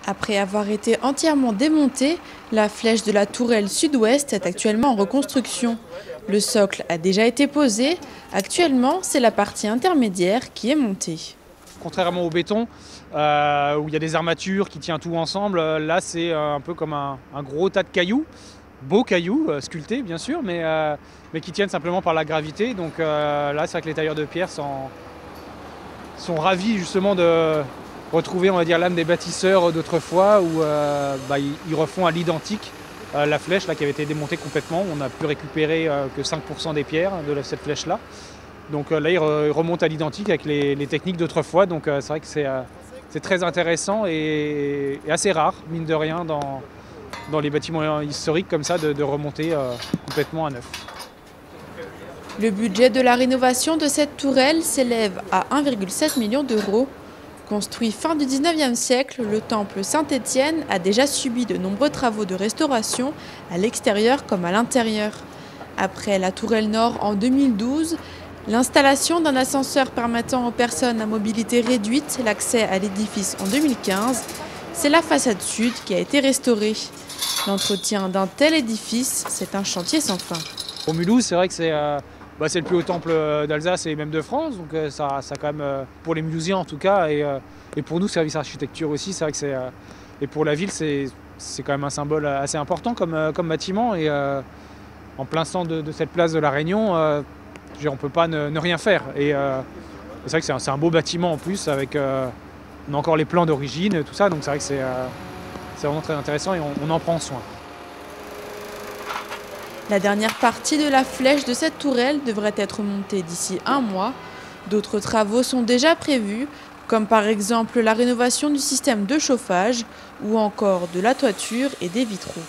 Après avoir été entièrement démontée, la flèche de la tourelle sud-ouest est actuellement en reconstruction. Le socle a déjà été posé. Actuellement, c'est la partie intermédiaire qui est montée. Contrairement au béton, où il y a des armatures qui tiennent tout ensemble, là c'est un peu comme un gros tas de cailloux, beaux cailloux, sculptés bien sûr, mais qui tiennent simplement par la gravité. Donc là c'est vrai que les tailleurs de pierre sont ravis justement de retrouver, on va dire, l'âme des bâtisseurs d'autrefois, où ils refont à l'identique la flèche là, qui avait été démontée complètement. On n'a pu récupérer que 5% des pierres de cette flèche-là. Donc là, ils remontent à l'identique avec les techniques d'autrefois. Donc c'est vrai que c'est très intéressant et assez rare, mine de rien, dans les bâtiments historiques comme ça, de remonter complètement à neuf. Le budget de la rénovation de cette tourelle s'élève à 1,7 million d'euros. Construit fin du 19e siècle, le temple Saint-Étienne a déjà subi de nombreux travaux de restauration à l'extérieur comme à l'intérieur. Après la tourelle nord en 2012, l'installation d'un ascenseur permettant aux personnes à mobilité réduite l'accès à l'édifice en 2015, c'est la façade sud qui a été restaurée. L'entretien d'un tel édifice, c'est un chantier sans fin. Pour Mulhouse, c'est vrai que c'est le plus haut temple d'Alsace et même de France, donc ça quand même, pour les Mulhousiens en tout cas, et pour nous, service architecture aussi, c'est vrai que et pour la ville, c'est quand même un symbole assez important comme bâtiment, et en plein centre de cette place de la Réunion, on ne peut pas ne rien faire. Et c'est vrai que c'est un beau bâtiment en plus, avec on a encore les plans d'origine, tout ça, donc c'est vrai que c'est vraiment très intéressant et on en prend soin. La dernière partie de la flèche de cette tourelle devrait être montée d'ici un mois. D'autres travaux sont déjà prévus, comme par exemple la rénovation du système de chauffage ou encore de la toiture et des vitraux.